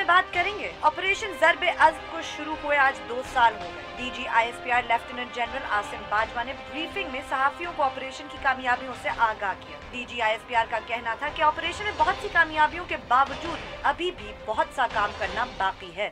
बात करेंगे। ऑपरेशन ज़र्ब-ए-अज़्ब को शुरू हुए आज 2 साल हो गए। DG ISPR lieutenant general Asim Bajwa ने ब्रीफिंग में सहाफियों को ऑपरेशन की कामयाबियों से आगाह किया। डीजी ISPR का कहना था कि ऑपरेशन में बहुत सी कामयाबियों के बावजूद अभी भी बहुत सा काम करना बाकी है।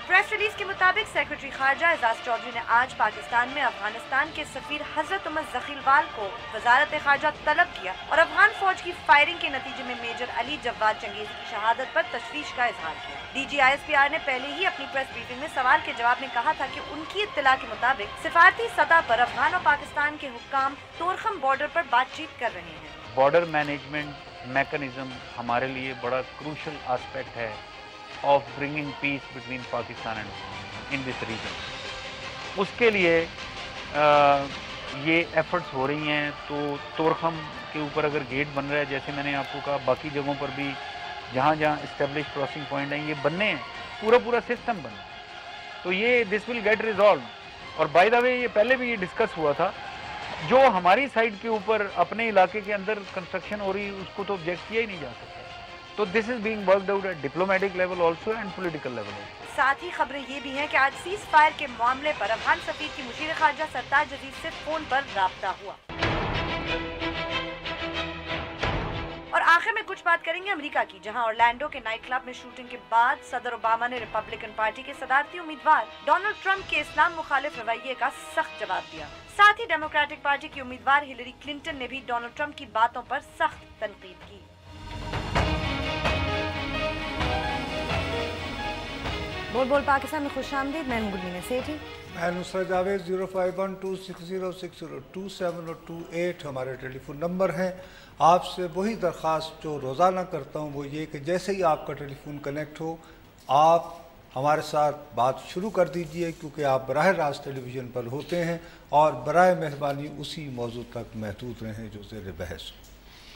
प्रेस रिलीज के मुताबिक सेक्रेटरी खारजा एजाज चौधरी ने आज पाकिस्तान में अफगानिस्तान के सफीर हजरत उमर जखीलवाल को वजारत खारजा तलब किया और अफगान फौज की फायरिंग के नतीजे में मेजर अली जवाद चंगेजी की शहादत पर तशवीश का इजहार किया। डीजी ISPR ने पहले ही अपनी प्रेस ब्रीफिंग में सवाल के जवाब में कहा था कि उनकी इत्तला के मुताबिक सिफारती सतह पर अफगान और पाकिस्तान के हुक्काम तोरखम बॉर्डर पर बातचीत कर रहे हैं। बॉर्डर मैनेजमेंट मैकेनिज्म हमारे लिए बड़ा क्रूशल एस्पेक्ट है of bringing peace between Pakistan and in this region. उसके लिए ये efforts हो रही हैं। तो तोरखम के ऊपर अगर गेट बन रहा है, जैसे मैंने आपको कहा, बाकी जगहों पर भी जहाँ जहाँ established crossing point हैं, ये बनने हैं, पूरा सिस्टम बनना। तो ये this will get resolved। और by the way, ये पहले भी ये डिस्कस हुआ था। जो हमारी साइड के ऊपर अपने इलाके के अंदर कंस्ट्रक्शन हो रही, उसको तो ऑब्जेक्ट किया ही नहीं जा सकता। तो this is being worked out at diplomatic level also and political level. साथ ही खबरें ये भी हैं कि आज सीज फायर के मामले पर अफगान सफीर की मुशीर खारजा सरताज अजीज से फोन पर राब्ता हुआ। और आखिर में कुछ बात करेंगे अमेरिका की, जहां ऑरलैंडो के नाइट क्लब में शूटिंग के बाद सदर ओबामा ने रिपब्लिकन पार्टी के सदारती उम्मीदवार डोनाल्ड ट्रंप के इस्लाम मुखालिफ रवैये का सख्त जवाब दिया। साथ ही डेमोक्रेटिक पार्टी की उम्मीदवार हिलरी क्लिंटन ने भी डोनाल्ड ट्रंप की बातों पर सख्त तनकीद की। बोल पाकिस्तान में खुश आमदीद। मैं हूं गुलमीना सेठी। मैं नुसरत जावेद। 0512606027 हमारे टेलीफोन नंबर हैं। आपसे वही दरख्वास्त जो रोज़ाना करता हूं वो ये कि जैसे ही आपका टेलीफोन कनेक्ट हो आप हमारे साथ बात शुरू कर दीजिए, क्योंकि आप बराह रास्त टेलीविज़न पर होते हैं और बराए मेहरबानी उसी मौजू तक महदूद रहें जो ज़ेर बहस हो।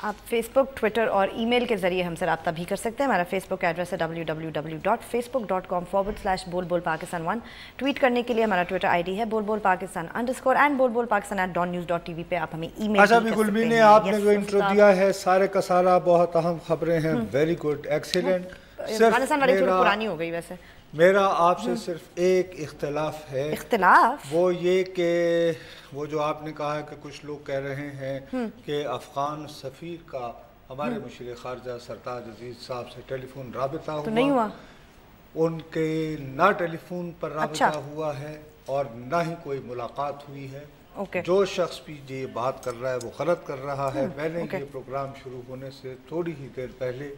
आप फेसबुक, ट्विटर और ईमेल के ज़रिए हमसे रब्ता भी कर सकते हैं। हमारा फेसबुक एड्रेस है www.facebook.com/बोल-बोल-पाकिस्तान1। ट्वीट करने के लिए हमारा ट्विटर आईडी है बोल-बोल-पाकिस्तान_ एंड बोल-बोल-पाकिस्तान@donnews.tv पे आप हमें ईमेल अच्छा भी गुलमी ने आपने जो इंट्रो दिया है सारे का सारा बहुत अहम खबरें हैं। Very good, excellent. अफगानिस्तान वाली थोड़ी पुरानी हो गई वैसे। मेरा आपसे सिर्फ एक इख्तलाफ है। इख्तलाफ वो ये कि वो जो आपने कहा है कि कुछ लोग कह रहे हैं कि अफगान सफ़ीर का हमारे मुशीर खारजा सरताज अजीज साहब से टेलीफोन राबिता हुआ। तो नहीं हुआ। उनके ना टेलीफोन पर राबिता हुआ है और ना ही कोई मुलाकात हुई है। जो शख्स भी ये बात कर रहा है वो गलत कर रहा है। मैंने ये प्रोग्राम शुरू होने से थोड़ी ही देर पहले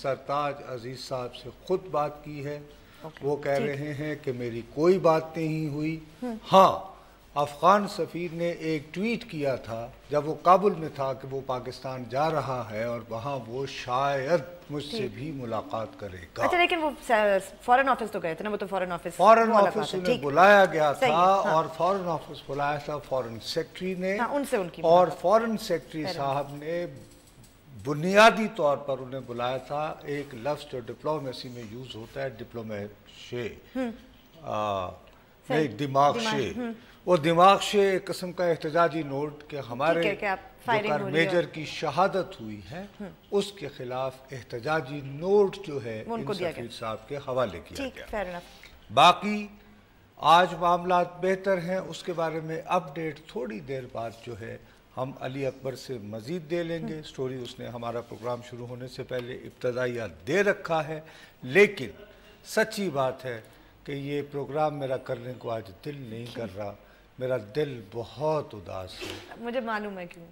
सरताज अजीज साहब से खुद बात की है। वो कह रहे हैं कि मेरी कोई बात नहीं हुई। हाँ, अफगान सफ़ीर ने एक ट्वीट किया था जब वो काबुल में था कि वो पाकिस्तान जा रहा है और वहाँ वो शायद मुझसे भी मुलाकात करेगा। अच्छा, लेकिन वो फॉरेन ऑफिस तो गए थे ना। वो तो फॉरेन ऑफिस उन्हें बुलाया गया था और फॉरेन ऑफिस बुलाया था फॉरेन सेक्रेटरी ने। उनसे उनकी और फॉरेन सेक्रेटरी साहब ने बुनियादी तौर पर उन्हें बुलाया था। एक लफ्ज़ जो डिप्लोमेसी में यूज़ होता है डिप्लोमेशे, नहीं दिमाग शे। वो दिमाग से एक किस्म का एहतजाजी नोट कि हमारे जो मेजर की शहादत हुई है उसके खिलाफ एहतजाजी नोट जो है सफ़ीर साहब के हवाले किया गया। बाकी आज मामला बेहतर हैं, उसके बारे में अपडेट थोड़ी देर बाद जो है हम अली अकबर से मज़ीद दे लेंगे। स्टोरी उसने हमारा प्रोग्राम शुरू होने से पहले इब्तदाइया दे रखा है, लेकिन सच्ची बात है कि ये प्रोग्राम मेरा करने को आज दिल नहीं कर रहा। मेरा दिल बहुत उदास है। मुझे मालूम है क्यों।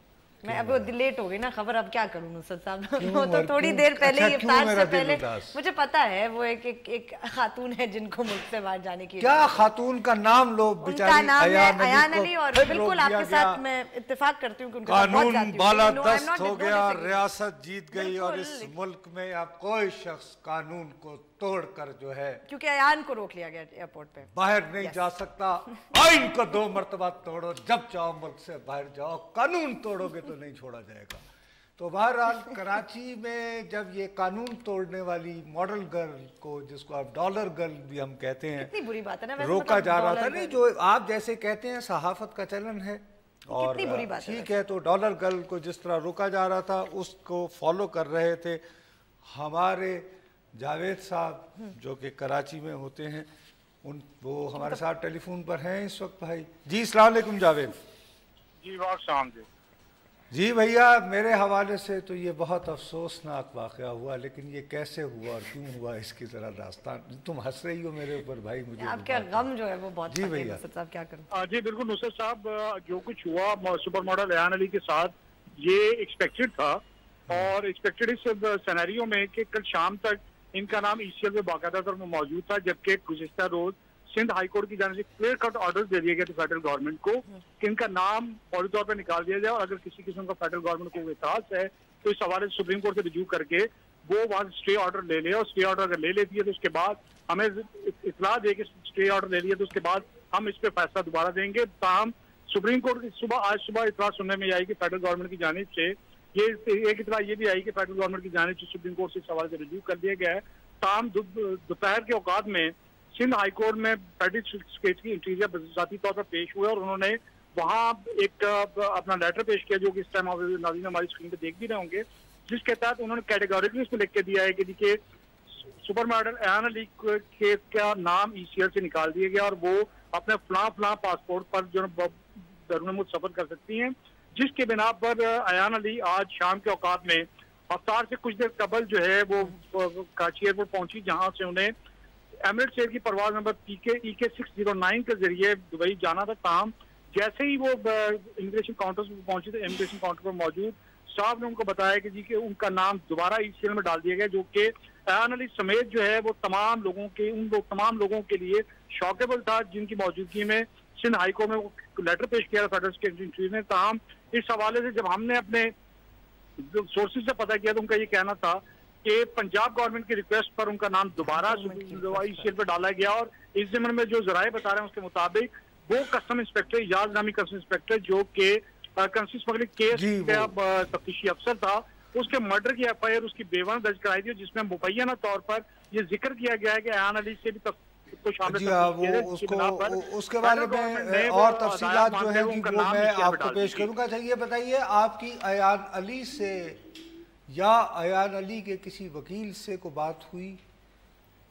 मैं अब लेट हो गई ना खबर, अब क्या करूँ नुसरत साहब। वो तो थोड़ी देर पहले ही इफ्तार से पहले मुझे पता है वो एक खातून है जिनको मुल्क से बाहर जाने की। क्या खातून का नाम लो, बेचारी अयान अली। और बिल्कुल आपके साथ मैं इत्तेफाक करती हूँ कि उनका कानून बालादस्त हो गया, रियासत जीत गई और इस मुल्क में अब कोई शख्स कानून को तोड़कर जो है, क्योंकि अयान को रोक लिया गया एयरपोर्ट पे, बाहर नहीं जा सकता। आइन को 2 मरतबा तोड़ो, जब चाहो मुल्क से बाहर जाओ, कानून तोड़ोगे तो नहीं छोड़ा जाएगा। तो बहरहाल कराची में जब ये कानून तोड़ने वाली मॉडल गर्ल को, जिसको आप डॉलर गर्ल भी हम कहते हैं, कितनी बुरी बात है ना, रोका जा रहा था। नहीं, जो आप जैसे कहते हैं सहाफत का चलन है और ठीक है, तो डॉलर गर्ल को जिस तरह रोका जा रहा था उसको फॉलो कर रहे थे ہمارے جاوید صاحب جو کہ کراچی میں ہوتے ہیں وہ ہمارے ساتھ ٹیلی فون پر ہیں اس وقت بھائی. جی السلام علیکم جاوید. جی السلام جی بھیا میرے حوالے سے تو یہ بہت افسوسناک واقعہ ہوا, لیکن یہ کیسے ہوا اور کیوں ہوا اس کی طرح داستان. تم ہنس رہی ہو میرے اوپر بھائی, مجھے آپ کا غم جو ہے وہ بہت. جی بھیا صاحب کیا کروں. جی بالکل نصرت صاحب, جو کچھ ہوا سپر ماڈل ایان علی کے ساتھ یہ ایکسپیکٹڈ تھا, اور ایکسپیکٹڈ اس سینیریو میں کہ کل شام تک ان کا نام ای سی ایل میں باقاعدہ طور پر موجود تھا, جبکہ گزشتہ روز سندھ ہائی کورٹ کی جانب سے کلیئر کٹ آرڈر دے دیے گئے تھے فیڈرل گورنمنٹ کو کہ ان کا نام فوری طور پر نکال دیا جائے, اور اگر کسی قسم کا فیڈرل گورنمنٹ کو اعتراض ہے تو اس حوالے سے سپریم کورٹ سے رجوع کر کے وہ وہاں اسٹے آرڈر لے لے, اور اسٹے آرڈر اگر لے لیتی ہے تو اس کے بعد ہمیں اطلاع دے کہ اسٹے آرڈر لے لیا تو اس کے بعد ہم اس پہ فیصلہ دوبارہ دیں گے. تاہم سپریم کورٹ کی آج صبح اطلاع سننے میں آئی کہ فیڈرل گورنمنٹ کی جانب سے یہ ایک اطلاع یہ بھی آئی کہ فیڈرل گورنمنٹ کی جانب سے سپریم کورٹ سے اس حوالے سے رجوع کر دیا گیا ہے. تاہم دوپہر کے اوقات میں سندھ ہائی کورٹ میں پیڈرل کیس کی انٹیریئر ذاتی طور پر پیش ہوئے, اور انہوں نے وہاں ایک اپنا لیٹر پیش کیا جو کہ اس ٹائم ناظرین ہماری اسکرین پہ دیکھ بھی رہے ہوں گے, جس کے تحت انہوں نے کیٹیگوریکلی اس میں لکھ کے دیا ہے کہ دیکھیے سپر ماڈل ایان علی کیس کا نام ای سی ایل سے نکال دیا گیا اور وہ اپنے فلاں پاسپورٹ پر جو بیرون ملک سفر کر سکتی ہیں, جس کے بنا پر ایان علی آج شام کے اوقات میں افطار سے کچھ دیر قبل جو ہے وہ کراچی ایئرپورٹ پہنچی, جہاں سے انہیں ایمریٹس ایئر کی پرواز نمبر ای کے 609 کے ذریعے دبئی جانا تھا. تاہم جیسے ہی وہ امیگریشن کاؤنٹر پر پہنچی تو امیگریشن کاؤنٹر پر موجود اسٹاف نے ان کو بتایا کہ جی کہ ان کا نام دوبارہ ای سی ایل میں ڈال دیا گیا, جو کہ ایان علی سمیت جو ہے وہ تمام لوگوں کے لیے شاکیبل تھا, جن کی موجودگی میں سندھ ہائی کورٹ میں وہ لیٹر پیش کیا تھا فیڈرل سیکرٹری نے. تاہم اس حوالے سے جب ہم نے اپنے سورسز سے پتہ کیا تو ان کا یہ کہنا تھا کہ پنجاب گورنمنٹ کی ریکویسٹ پر ان کا نام دوبارہ ای سی ایل پہ ڈالا گیا, اور اس ضمن میں جو ذرائع بتا رہے ہیں اس کے مطابق وہ کسٹم انسپیکٹر یاز نامی کسٹم انسپیکٹر جو کہ کرنسی اسمگلنگ کیس کا تفتیشی افسر تھا, اس کے مرڈر کی ایف آئی آر اس کی بیوہ درج کرائی تھی, جس میں مبینہ طور پر یہ ذکر کیا گیا ہے کہ ایان علی سے بھی اس کے بارے میں اور تفصیلات جو ہیں وہ میں آپ کو پیش کروں گا. یہ بتائیے آپ کی ایان علی سے یا ایان علی کے کسی وکیل سے کو بات ہوئی؟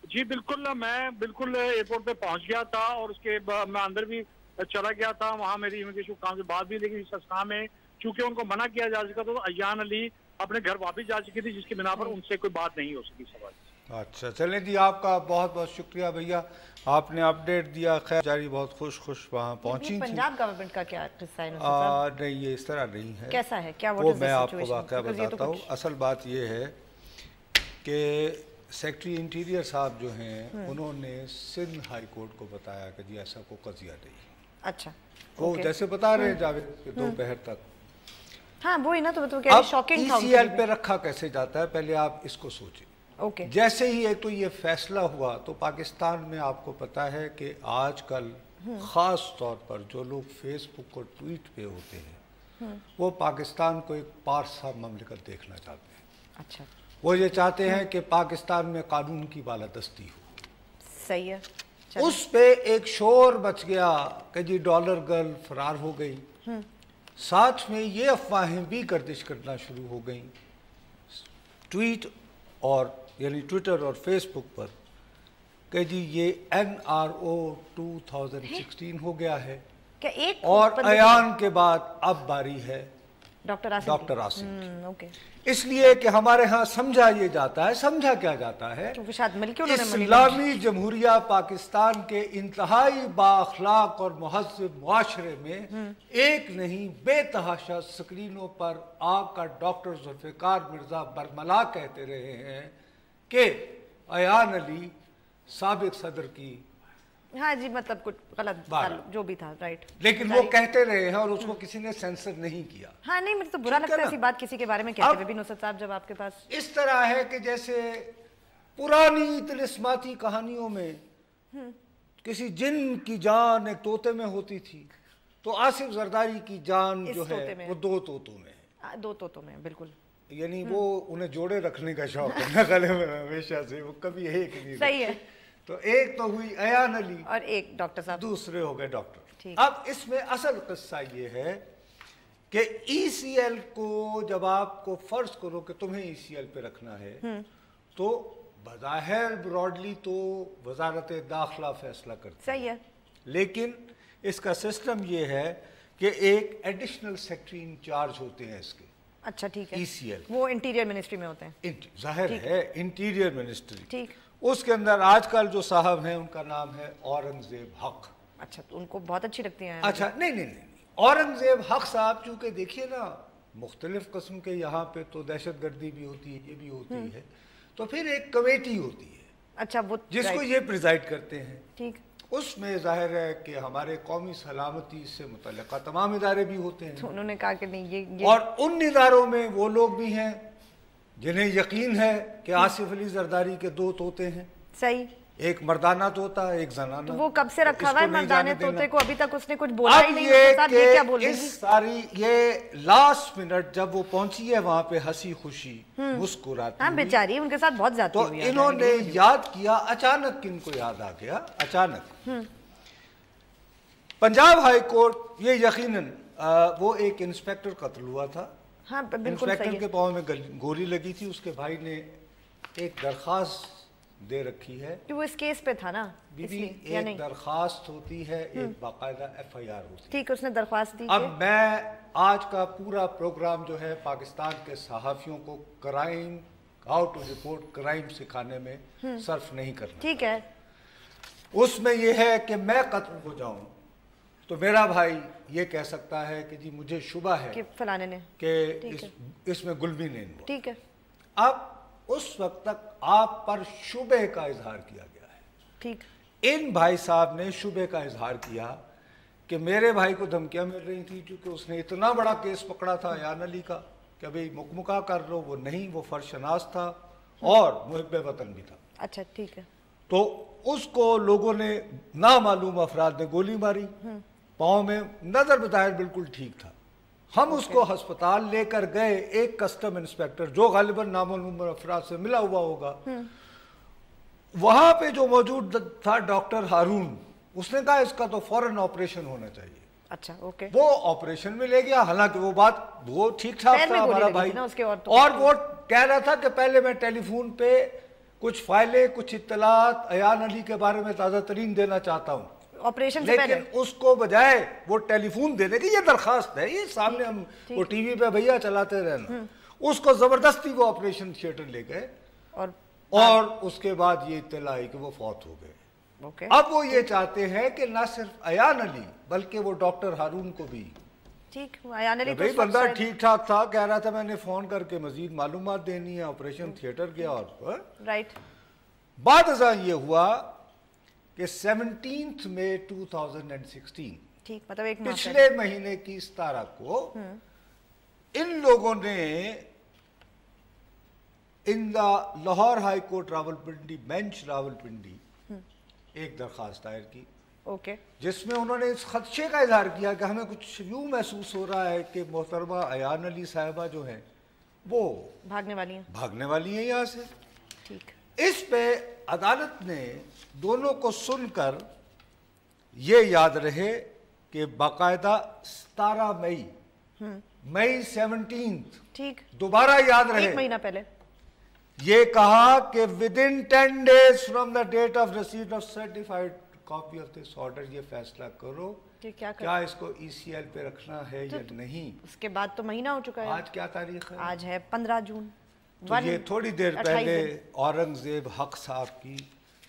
جی بالکل, میں بالکل ایئرپورٹ پہ پہنچ گیا تھا اور اس کے میں اندر بھی چلا گیا تھا, وہاں میری امیگریشن کام سے بات بھی, لیکن اس اسنا میں چونکہ ان کو منع کیا جا سکا تو ایان علی اپنے گھر واپس جا چکی تھی, جس کی بنا پر ان سے کوئی بات نہیں ہو سکی سوال. اچھا چلیں جی, آپ کا بہت بہت شکریہ بھیا, آپ نے اپڈیٹ دیا. خیر جاری بہت خوش وہاں پہنچی تھی. پنجاب گورنمنٹ کا کیا قصہ ہے؟ نہیں یہ اس طرح نہیں ہے. کیسا ہے, کیا وہ میں آپ کو واقعہ بتاتا ہوں. اصل بات یہ ہے کہ سیکرٹری انٹیریئر صاحب جو ہیں انہوں نے سندھ ہائی کورٹ کو بتایا کہ جی ایسا کوئی قضیہ نہیں. اچھا وہ جیسے بتا رہے ہیں جاوید کہ دوپہر تک, ہاں وہی نا, تو کہہ رہے شاکنگ تھا. ای سی ایل پہ رکھا کیسے جاتا ہے پہلے آپ اس کو سوچیں. جیسے ہی ایک تو یہ فیصلہ ہوا تو پاکستان میں آپ کو پتا ہے کہ آج کل خاص طور پر جو لوگ فیس بک اور ٹویٹ پہ ہوتے ہیں وہ پاکستان کو ایک پارسا مملکت دیکھنا چاہتے ہیں. اچھا, وہ یہ چاہتے ہیں کہ پاکستان میں قانون کی بالادستی ہو. صحیح ہے. اس پہ ایک شور مچ گیا کہ جی ڈالر گرل فرار ہو گئی, ساتھ میں یہ افواہیں بھی گردش کرنا شروع ہو گئیں ٹویٹ اور یعنی ٹویٹر اور فیس بک پر کہ جی یہ NRO 2016 ہو گیا ہے, اور ایان کے بعد اب باری ہے ڈاکٹر عاصم کی. اس لیے کہ ہمارے ہاں سمجھا یہ جاتا ہے, سمجھا کیا جاتا ہے, اسلامی جمہوریہ پاکستان کے انتہائی بااخلاق اور مہذب معاشرے میں ایک نہیں بے تحاشا سکرینوں پر آپ کا ڈاکٹر ذوالفقار مرزا برملا کہتے رہے ہیں کہ ایان علی سابق صدر کی, ہاں جی مطلب کچھ غلط جو بھی تھا, رائٹ, لیکن وہ کہتے رہے ہیں اور اس کو کسی نے سینسر نہیں کیا. ہاں نہیں, مجھے تو برا لگتا ہے ایسی بات کسی کے بارے میں کہتے ہوئے بھی نصرت صاحب, جب آپ کے پاس اس طرح ہے کہ جیسے پرانی طلسماتی کہانیوں میں کسی جن کی جان ایک طوطے میں ہوتی تھی, تو آصف زرداری کی جان جو ہے وہ دو طوطوں میں ہے. دو طوطوں میں, بالکل, یعنی وہ انہیں جوڑے رکھنے کا شوق ہے گلے میں ہمیشہ سے, وہ کبھی ایک نہیں. صحیح ہے. تو ایک تو ہوئی ایان علی اور ایک ڈاکٹر صاحب, دوسرے ہو گئے ڈاکٹر. اب اس میں اصل قصہ یہ ہے کہ ای سی ایل کو جب آپ کو فرض کرو کہ تمہیں ای سی ایل پہ رکھنا ہے तो बज़ाहिर ब्रॉडली तो वजारत दाखिला फैसला करती सही है, लेकिन इसका सिस्टम ये है कि एक एडिशनल सेक्रेटरी इंचार्ज होते हैं इसके। अच्छा ठीक है, ECL वो इंटीरियर मिनिस्ट्री में होते हैं। जाहिर है इंटीरियर मिनिस्ट्री। ठीक, उसके अंदर आजकल जो साहब हैं उनका नाम है औरंगजेब हक। अच्छा, तो उनको बहुत अच्छी लगती है। अच्छा नहीं, औरंगजेब हक साहब, चूंकि देखिए ना मुख्तलिफ किस्म के यहाँ पे तो दहशत गर्दी भी होती है, ये भी होती है, तो फिर एक कमेटी होती है, अच्छा, वो जिसको ये प्रिजाइड करते हैं। ठीक, उसमें जाहिर है कि हमारे कौमी सलामती से मुतल्लिका तमाम इदारे भी होते हैं। तो उन्होंने कहा कि नहीं ये और उन इदारों में वो लोग भी हैं जिन्हें यकीन है कि आसिफ अली जरदारी के 2 तोते हैं, सही, एक मर्दाना तोता, एक जनाना। तो वो कब से रखा हुआ है मर्दाने तोते को? अभी तक उसने कुछ बोला अब ही नहीं। ये साथ ये क्या बोल रही इस सारी ये लास्ट मिनट जब वो पहुंची है वहां पे हंसी खुशी मुस्कुराती हाँ, हुई, बेचारी, उनके साथ बहुत ज्यादती तो हुई है। इन्होंने याद किया, अचानक किनको याद आ गया, अचानक पंजाब हाई कोर्ट, ये यकीनन वो एक इंस्पेक्टर कत्ल हुआ था। हाँ, बिल्कुल इंस्पेक्टर सही के है। पाँव में गोली लगी थी, उसके भाई ने एक दरखास्त दे रखी है कि वो इस केस पे था ना, बीबी। इसलिए या एक नहीं? दरखास्त होती है, एक बाकायदा FIR होती है। ठीक, उसने दरख्वास्त दी। अब मैं आज का पूरा प्रोग्राम जो है पाकिस्तान के सहाफ़ियों को crime, how to report crime सिखाने में सर्फ नहीं करना। ठीक है, उसमें यह है कि मैं कत्ल हो जाऊं तो मेरा भाई ये कह सकता है कि जी मुझे शुबा है कि फलाने ने, कि इसमें गुलमी ने। ठीक है, अब उस वक्त तक आप पर शुबे का इजहार किया गया है। ठीक, इन भाई साहब ने शुबे का इजहार किया कि मेरे भाई को धमकियां मिल रही थी, क्योंकि उसने इतना बड़ा केस पकड़ा था अयान अली का कि भाई मुकमुका कर लो, वो नहीं, वो फर्शनास था और मुहिब्बे वतन भी था। अच्छा ठीक है, तो उसको लोगों ने नामालूम अफराद ने गोली मारी, पाँव में, नजर बताया बिल्कुल ठीक था। हम उसको अस्पताल लेकर गए, एक कस्टम इंस्पेक्टर जो गालिबन नामालूम अफराद से मिला हुआ होगा, वहां पे जो मौजूद था डॉक्टर हारून, उसने कहा इसका तो फौरन ऑपरेशन होना चाहिए। अच्छा ओके, वो ऑपरेशन में ले गया, हालांकि वो बात वो ठीक ठाक पैर में था गोली हमारा लगी भाई, थी ना उसके, और वो कह रहा था कि पहले मैं टेलीफोन पे कुछ फाइलें, कुछ इत्तलात अयान अली के बारे में ताज़ा तरीन देना चाहता हूँ, ऑपरेशन से पहले। लेकिन उसको बजाय वो टेलीफोन देने की, ये दरखास्त है, ये सामने हम वो टीवी पे भैया चलाते रहना, उसको जबरदस्ती वो ऑपरेशन थिएटर ले गए और उसके बाद ये इत्तला आई कि वो फौत हो गए। ओके, अब वो ये चाहते हैं कि ना सिर्फ अयान अली बल्कि वो डॉक्टर हारून को भी, ठीक, अयान अली भाई बंदा ठीक ठाक था, कह रहा था मैंने फोन करके मजीद मालूमात देनी है, ऑपरेशन थिएटर गया और राइट। बाद ये हुआ कि 17 मई 2016, ठीक, मतलब एक माह पिछले महीने की 17 को इन लोगों ने in the Lahore high court Rawalpindi bench Rawalpindi एक दरखास्त दायर की, ओके, जिसमें उन्होंने इस खदशे का इजहार किया कि हमें कुछ यूं महसूस हो रहा है कि मोहतरमा अयान अली साहिबा जो हैं वो भागने वाली हैं यहाँ से। ठीक, इस पे अदालत ने दोनों को सुनकर ये याद रहे कि बाकायदा 17 मई 17, ठीक, दोबारा याद रहे, एक महीना पहले ये कहा कि within 10 days from the date of receipt of certified copy of this order, ये फैसला करो कि क्या इसको ECL पे रखना है या नहीं। उसके बाद तो महीना हो चुका है, आज क्या तारीख है? आज है 15 जून। तो ये थोड़ी देर पहले औरंगजेब हक साहब की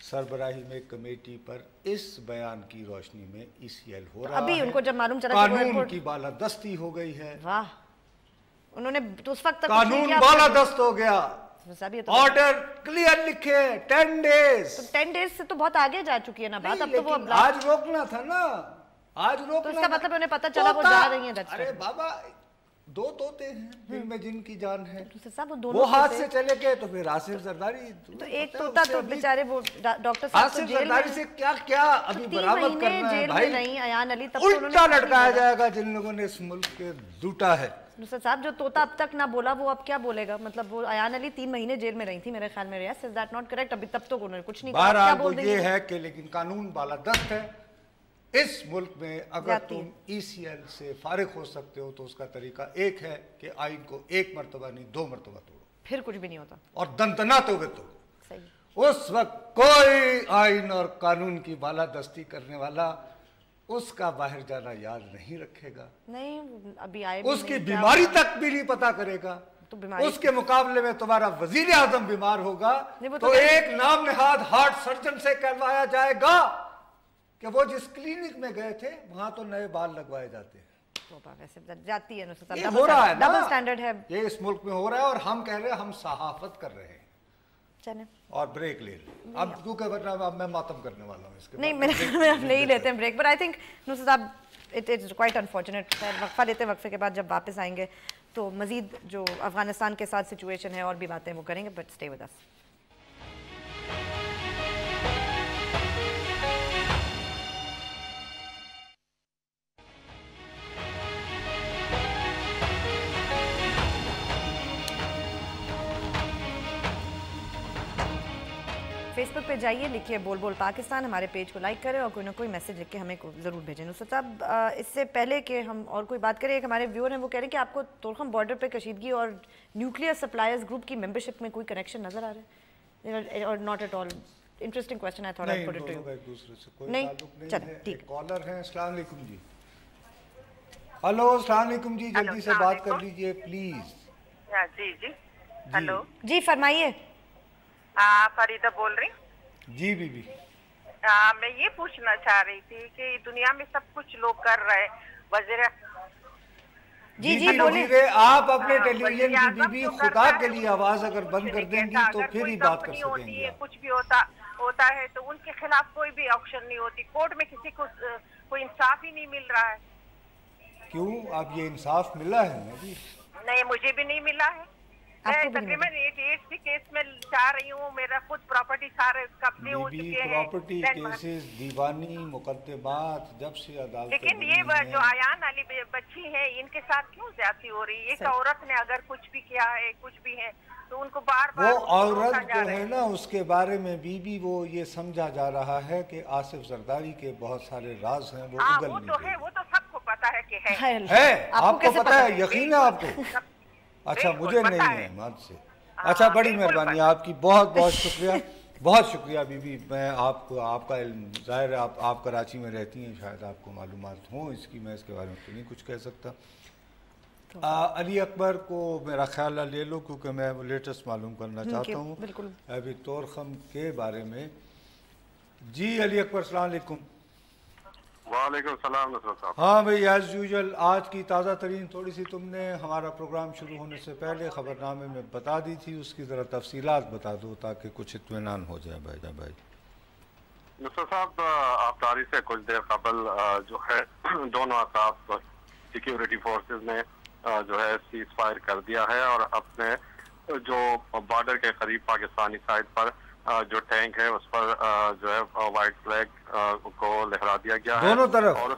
सरबराही में कमेटी पर इस बयान की रोशनी में ECL हो रहा है। अभी उनको जब मालूम चला कानून की बालादस्ती हो गई है। वाह, उन्होंने तो उस वक्त तक कानून बालादस्त हो गया, ऑर्डर क्लियर लिखे 10 days। तो 10 days से तो बहुत आगे जा चुकी है ना बात, अब तो वो आज रोकना था ना, आज रोकना। तो इसका मतलब उन्हें पता चला वो जा रही हैं। अरे बाबा, 2 तोते हैं जिनमें जिनकी जान है, वो हाथ से चले गए तो फिर आसिफ जरदारी, तो एक तोता तो बेचारे वो डॉक्टर साहब आसिफ जरदारी से क्या क्या अभी बरामद करना है भाई, नहीं अयान अली तब उल्टा लटकाया जाएगा जिन लोगों ने इस मुल्क के लूटा है। नुसरत साहब, जो तोता अब तक ना बोला वो अब क्या बोलेगा? मतलब वो अयान अली 3 महीने जेल में रही थी मेरे ख्याल में, yes, is that not correct? अभी तब तो उन्होंने कुछ नहीं कहा, क्या बोल देंगे? ये है कि लेकिन कानून बालादस्त है इस मुल्क में। अगर तुम ECL से फारिग हो सकते हो तो उसका तरीका एक है कि आइन को 1 मरतबा नहीं 2 मरतबा तोड़ो। फिर कुछ भी नहीं होता और दंदनाते हुए तो उस वक्त कोई आइन और कानून की बालादस्ती करने वाला उसका बाहर जाना याद नहीं रखेगा, नहीं अभी आए उसकी बीमारी तक भी नहीं पता करेगा। तो बीमारी उसके मुकाबले में तुम्हारा वजीर आजम बीमार होगा तो एक नाम नेहाद हार्ट सर्जन से कहलवाया जाएगा कि वो जिस क्लिनिक में गए थे वहां तो नए बाल लगवाए जाते हैं। वैसे जाती है ये हो रहा है, डबल स्टैंडर्ड है ये इस मुल्क में हो रहा है और हम कह रहे हैं हम सहाफत कर रहे हैं। चलें और ब्रेक ले लें अब, क्योंकि वरना अब मैं मातम करने वाला हूँ इसके नहीं मेरे ले ही लेते हैं break, but I think Nusrat साहब इट इज़ क्वाइट अनफॉर्चुनेट। वक्फा लेते हैं, वक्फे के बाद जब वापस आएंगे तो मजीद जो अफगानिस्तान के साथ सिचुएशन है और भी बातें वो करेंगे, but stay with us. Facebook पे जाइए, लिखिए बोल बोल पाकिस्तान, हमारे पेज को लाइक करें और कोई ना कोई मैसेज लिख के हमें ज़रूर भेजें। नुसरत साहब इससे पहले कि हम और कोई बात करें, एक हमारे व्यूअर हैं वो कह रहे हैं कि आपको तोरखम बॉर्डर पे कशीदगी और न्यूक्लियर सप्लायर्स ग्रुप की मेंबरशिप में कोई कनेक्शन नज़र आ रहा है और not at all? Interesting question, I thought I put it to you. एक दूसरे से कोई नहीं, ताल्लुक नहीं चल है। ठीक। कॉलर हैं, अस्सलाम वालेकुम जी। हेलो अस्सलाम वालेकुम जी, जल्दी से बात कर लीजिए प्लीज। जी जी हेलो जी फरमाइए। फरीदा बोल रही। जी बीबी, मैं ये पूछना चाह रही थी कि दुनिया में सब कुछ लोग कर रहे, वजीर जी जी बोलिए। आप अपने टेलीविजन की बीबी खुदा के लिए आवाज अगर बंद कर देंगी तो फिर ही बात कर सकेंगे। कुछ भी होता है तो उनके खिलाफ कोई भी ऑप्शन नहीं होती, कोर्ट में किसी को कोई इंसाफ ही नहीं मिल रहा है। क्यों, आप ये इंसाफ मिला है ना जी? नहीं, मुझे भी नहीं मिला है। मैं तकरीबन 88 केस में जा रही हूँ, मेरा खुद प्रॉपर्टी सारे कब्जे हो चुके हैं। प्रॉपर्टी केसेस, दीवानी मुकदमात जब से अदालत, लेकिन ये जो आयान वाली बच्ची है इनके साथ क्यों ज्यादती हो रही है? एक औरत ने अगर कुछ भी किया है, कुछ भी है तो उनको बार बार वो औरत जो है ना उसके बारे में बीबी वो ये समझा जा रहा है कि आसिफ जरदारी के बहुत सारे राज हैं, वो उगल वो तो है, वो तो सबको पता है कि है। आपको पता है, यकीन है आपको? अच्छा, मुझे नहीं है मान से। अच्छा, बड़ी मेहरबानी आपकी, बहुत बहुत शुक्रिया, बहुत शुक्रिया बीबी। मैं आपको, आपका इल्म ज़ाहिर है आप कराची में रहती हैं, शायद आपको मालूमात हो इसकी, मैं इसके बारे में तो नहीं कुछ कह सकता। अली अकबर को मेरा ख्याल ले लो क्योंकि मैं वो लेटेस्ट मालूम करना चाहता हूँ अभी तोरखम के बारे में। जी अली अकबर, अस्सलाम वालेकुम। वालेकुम सलाम नुसरत साहब। हाँ भाई, एज यूजुअल आज की ताज़ा तरीन थोड़ी सी तुमने हमारा प्रोग्राम शुरू होने से पहले खबरनामे में बता दी थी, उसकी ज़रा तफसीलात बता दो ताकि कुछ इत्मीनान हो जाए भाई। नुसरत साहब, अफ्तारी से कुछ देर कबल जो है दोनों अतराफ सिक्योरिटी फोर्सेस ने जो है सीज फायर कर दिया है और अपने जो बॉर्डर के करीब पाकिस्तानी साइड पर जो टैंक है उस पर जो है वाइट फ्लैग को लहरा दिया गया है दोनों तरफ। और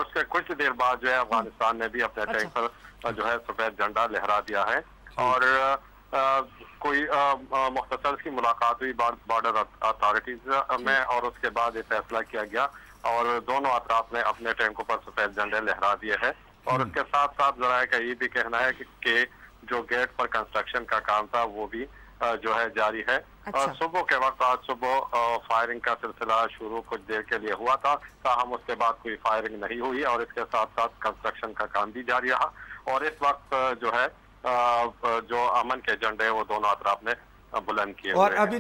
उसके कुछ देर बाद जो है अफगानिस्तान ने भी अपने टैंक पर जो है सफेद झंडा लहरा दिया है और कोई मुख्तसर की मुलाकात हुई बॉर्डर अथॉरिटीज में और उसके बाद ये फैसला किया गया और दोनों अतराफ ने अपने टैंकों पर सफेद झंडे लहरा दिए हैं। और उसके साथ साथ जरा का ये भी कहना है कि जो गेट पर कंस्ट्रक्शन का काम था वो भी जो है जारी है। सुबह के वक्त आज सुबह फायरिंग का सिलसिला शुरू कुछ देर के लिए हुआ था, ताहम उसके बाद कोई फायरिंग नहीं हुई और इसके साथ साथ कंस्ट्रक्शन का काम भी जारी रहा और इस वक्त जो है जो अमन के झंडे वो दोनों अतराफ ने बुलंद किए और अभी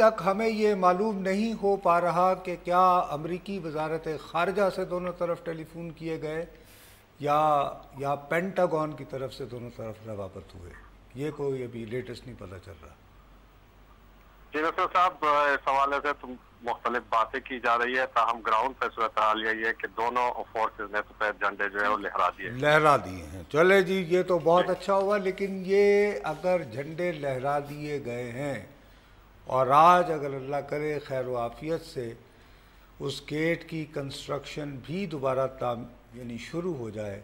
तक हमें ये मालूम नहीं हो पा रहा कि क्या अमरीकी वजारत खारजा से दोनों तरफ टेलीफोन किए गए या पेंटागन की तरफ से दोनों तरफ रवाबत हुए, ये कोई अभी लेटेस्ट नहीं पता चल रहा। जी नसर साहब, इस हवाले से मुख्तलिफ बातें की जा रही है, ताहम ग्राउंड पे सूरत हाल यही है कि दोनों फोर्सेज ने सफेद झंडे जो है वो लहरा दिए हैं। चले जी, ये तो बहुत अच्छा हुआ, लेकिन ये अगर झंडे लहरा दिए गए हैं और आज अगर अल्लाह करे खैर व आफियत से उस गेट की कंस्ट्रक्शन भी दोबारा यानी शुरू हो जाए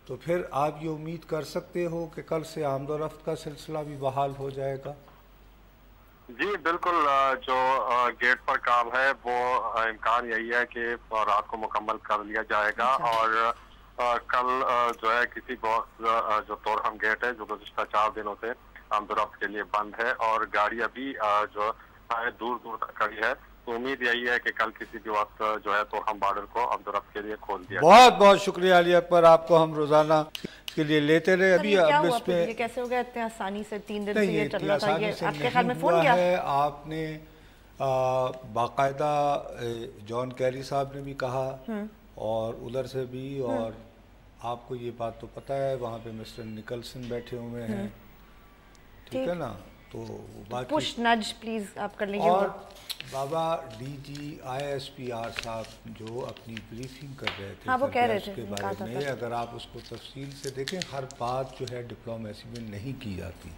तो फिर आप ये उम्मीद कर सकते हो कि कल से आमदोरफ्त का सिलसिला भी बहाल हो जाएगा? जी बिल्कुल, जो गेट पर काम है वो इम्कान यही है कि रात को मुकम्मल कर लिया जाएगा और कल जो है ہے کسی بھی وقت جو تورخم گیٹ ہے جو گزشتہ 4 دنوں سے آمد و رفت کے لیے بند ہے اور گاڑیاں بھی جو ہے دور دور تک کھڑی ہے. تو امید یہی ہے کہ کل کسی بھی وقت جو ہے تورخم بارڈر کو آمد و رفت کے لیے کھول دیا. بہت بہت شکریہ علی اکبر, آپ کو ہم روزانہ کے لیے لیتے رہے. ابھی اب اس پہ یہ کیسے ہو گیا اتنے آسانی سے 3 دن سے یہ چل رہا تھا, یہ آپ کے خیال میں فون کیا ہے؟ آپ نے باقاعدہ جان کیری صاحب نے بھی کہا اور ادھر سے بھی, اور آپ کو یہ بات تو پتہ ہے وہاں پہ مسٹر نکلسن بیٹھے ہوئے ہیں, ٹھیک ہے نا, تو پش نج پلیز آپ کر لیجیے. اور بابا D G I S P R صاحب جو اپنی بریفنگ کر رہے تھے وہ کہہ رہے تھے کے بارے میں, اگر آپ اس کو تفصیل سے دیکھیں, ہر بات جو ہے ڈپلومیسی میں نہیں کی جاتی.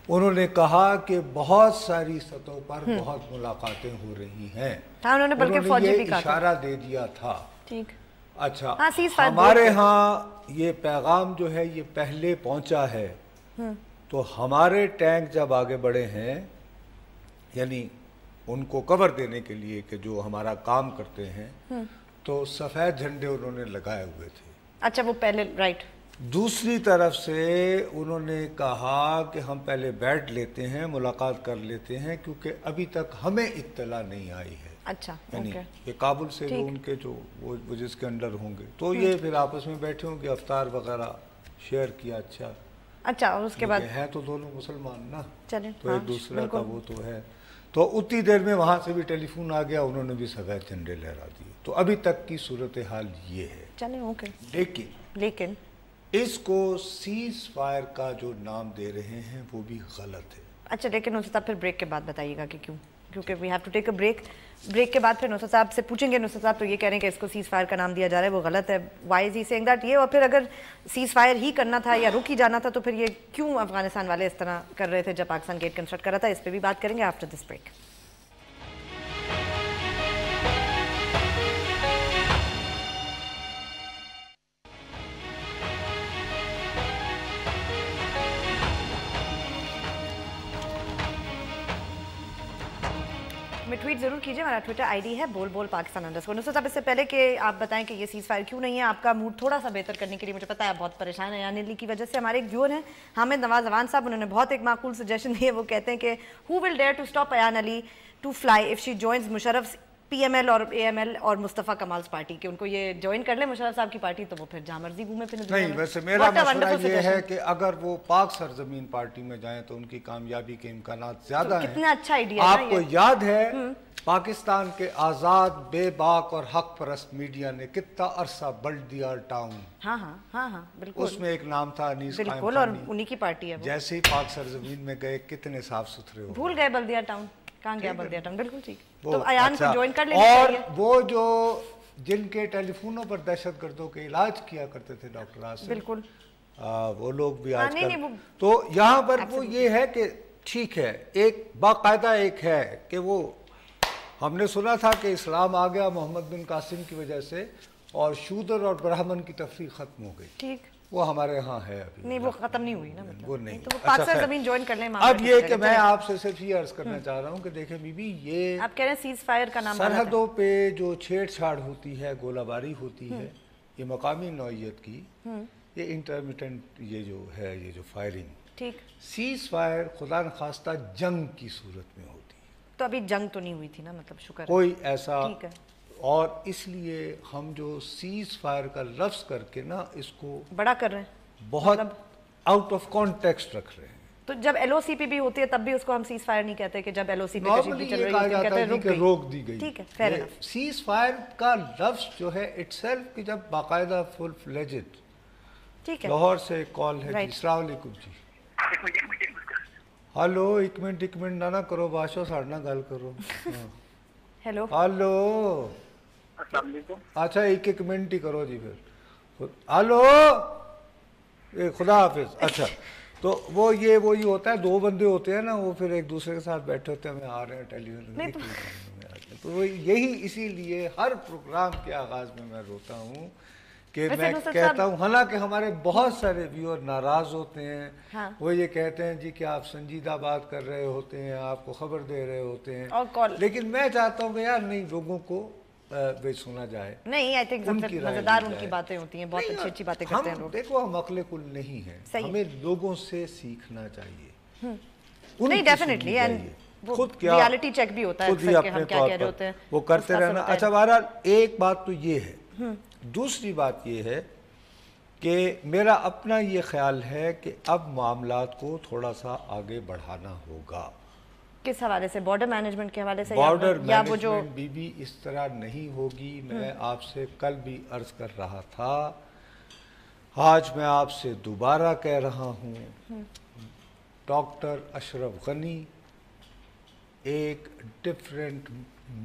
انہوں نے کہا کہ بہت ساری سطحوں پر بہت ملاقاتیں ہو رہی ہیں, انہوں نے بلکہ فوجی بھی کہا, اشارہ دے دیا تھا. ٹھیک, اچھا, ہمارے ہاں یہ پیغام جو ہے یہ پہلے پہنچا ہے, تو ہمارے ٹینک جب آگے بڑھے ہیں, یعنی ان کو کور دینے کے لیے کہ جو ہمارا کام کرتے ہیں, تو سفید جھنڈے انہوں نے لگائے ہوئے تھے. اچھا, وہ پہلے رائٹ. دوسری طرف سے انہوں نے کہا کہ ہم پہلے بیٹھ لیتے ہیں, ملاقات کر لیتے ہیں, کیونکہ ابھی تک ہمیں اطلاع نہیں آئی ہے. اچھا, یعنی یہ کابل سے وہ ان کے جو وہ جس کے انڈر ہوں گے, تو یہ پھر آپس میں بیٹھے ہوں گے, افطار وغیرہ شیئر کیا. اچھا, اور اس کے بعد ہے تو دونوں مسلمان نا, چلیں, تو ایک دوسرے کا وہ تو ہے. تو اتنی دیر میں وہاں سے بھی ٹیلی فون آ گیا, انہوں نے بھی سفید جھنڈے لہرا دیے. تو ابھی تک کی صورتحال یہ ہے. چلیں, اوکے. لیکن اس کو سیز فائر کا جو نام دے رہے ہیں وہ بھی غلط ہے. اچھا, لیکن نصرت صاحب پھر بریک کے بعد بتائیے گا کہ کیوں, کیونکہ we have to take a break. Break کے بعد پھر نصرت صاحب سے پوچھیں گے. نصرت صاحب تو یہ کہہ رہے ہیں کہ اس کو سیز فائر کا نام دیا جا رہا ہے, وہ غلط ہے. Why is he saying that, یہ, اور پھر اگر سیز فائر ہی کرنا تھا یا رک ہی جانا تھا تو پھر یہ کیوں افغانستان والے اس طرح کر رہے تھے جب پاکستان گیٹ کنسٹرکٹ کر رہا تھا. اس پہ بھی بات کریں گے آفٹر دس بریک. ٹویٹ ضرور کیجیے, ہمارا ٹویٹر آئی ڈی ہے بول بول پاکستان _ نصرت صاحب, اس سے پہلے کہ آپ بتائیں کہ یہ سیز فائر کیوں نہیں ہے, آپ کا موڈ تھوڑا سا بہتر کرنے کے لیے, مجھے پتا ہے آپ بہت پریشان ہیں ایان علی کی وجہ سے. ہمارے ایک ویور ہیں حامد نواز اوان صاحب, انہوں نے بہت ایک معقول سجیشن دی ہے. وہ کہتے ہیں کہ who will dare to stop Ayan Ali to fly if she joins Musharraf P M L اور اے ایم ایل اور مصطفیٰ کمال's پارٹی, کہ ان کو یہ جوائن کر لیں مشرف صاحب کی پارٹی تو وہ پھر جہاں مرضی گھومے پھریں. نہیں, ویسے میرا مشورہ یہ ہے کہ اگر وہ پاک سرزمین پارٹی میں جائیں تو ان کی کامیابی کے امکانات زیادہ ہیں. کتنا اچھا آئیڈیا ہے. آپ کو یاد ہے پاکستان کے آزاد, بے باک اور حق پرست میڈیا نے کتنا عرصہ بلدیار ٹاؤن, ہاں بالکل, اس میں ایک نام تھا انیس قائم بالکل, اور انہی کی پارٹی ہے. جیسے ہی پاک سرزمین میں گئے کتنے صاف ستھرے ہو, بھول گئے بلدیار ٹاؤن, کہاں گیا بلدیار ٹاؤن. بالکل ٹھیک, تو ایان کو جوائن کر لینا چاہیے. اور وہ جو جن کے ٹیلی فونوں پر دہشت گردوں کے علاج کیا کرتے تھے ڈاکٹر آصف, بالکل, وہ لوگ بھی آج کل, تو یہاں پر وہ یہ ہے کہ ٹھیک ہے, ایک باقاعدہ ایک ہے کہ وہ ہم نے سنا تھا کہ اسلام آ گیا محمد بن قاسم کی وجہ سے اور شودر اور برہمن کی تفریق ختم ہو گئی. ٹھیک, وہ ہمارے ہاں ہے ابھی نہیں, وہ ختم نہیں ہوئی نا, مطلب وہ نہیں. تو پاکستان زمین جوائن کر لیں. اب یہ کہ میں آپ سے صرف یہ عرض کرنا چاہ رہا ہوں کہ دیکھیں بی بی, یہ آپ کہہ رہے ہیں سیز فائر کا نام سرحدوں پہ جو چھیڑ چھاڑ ہوتی ہے, گولہ باری ہوتی ہے, یہ مقامی نوعیت کی, یہ انٹرمیٹنٹ یہ جو ہے, یہ جو فائرنگ, ٹھیک, سیز فائر خدا نخواستہ جنگ کی صورت میں ہوتی ہے. تو ابھی جنگ تو نہیں ہوئی تھی نا, مطلب شکر کوئی ایسا, ٹھیک ہے. اور اس لیے ہم جو سیز فائر کا لفظ کر کے نا اس کو بڑا کر رہے ہیں, بہت آؤٹ آف کانٹیکسٹ رکھ رہے ہیں. تو جب ایل او سی پی بھی ہوتی ہے تب بھی اس کو ہم سیز فائر نہیں کہتے کہ جب ایل او سی پی نارملی یہ کہا جاتا ہے کہ روک دی گئی. ٹھیک ہے, فیئر انف. سیز فائر کا لفظ جو ہے اٹ سیلف کہ جب باقاعدہ فل فلیجڈ. ٹھیک ہے, لاہور سے کال ہے جی, السلام علیکم جی. ہلو, ایک منٹ نہ کرو, بادشاہ ساڑھ نہ گل کرو. ہیلو ہلو, السلام علیکم. اچھا ایک منٹ ہی کرو جی پھر. ہلو, خدا حافظ. اچھا, تو وہ یہ وہی ہوتا ہے, دو بندے ہوتے ہیں نا, وہ پھر ایک دوسرے کے ساتھ بیٹھے ہوتے ہیں, ہمیں آ رہے ہیں ٹیلی ویژن. تو یہی اسی لیے ہر پروگرام کے آغاز میں روتا ہوں کہ میں کہتا ہوں, حالانکہ ہمارے بہت سارے ویور ناراض ہوتے ہیں, وہ یہ کہتے ہیں جی کہ آپ سنجیدہ بات کر رہے ہوتے ہیں, آپ کو خبر دے رہے ہوتے ہیں, لیکن میں چاہتا ہوں کہ یار نہیں, لوگوں کو भी सुना जाए। नहीं, आई थिंक सबसे मजेदार उनकी बातें होती हैं, बहुत अच्छी अच्छी बातें करते हैं लोग। देखो हम अक्ल कुल नहीं है, हमें लोगों से सीखना चाहिए। नहीं, डेफिनेटली, एंड खुद क्या रियलिटी चेक भी होता है कि हम क्या कह रहे होते हैं, वो करते रहना। अच्छा बहरहाल एक बात तो ये है, दूसरी बात ये है कि मेरा अपना ये ख्याल है कि अब मामलात को थोड़ा सा आगे बढ़ाना होगा। किस हवाले से? बॉर्डर मैनेजमेंट के हवाले से? बॉर्डर मैनेजमेंट भी इस तरह नहीं होगी। मैं आपसे कल भी अर्ज कर रहा था, आज मैं आपसे दोबारा कह रहा हूँ, डॉक्टर अशरफ गनी एक डिफरेंट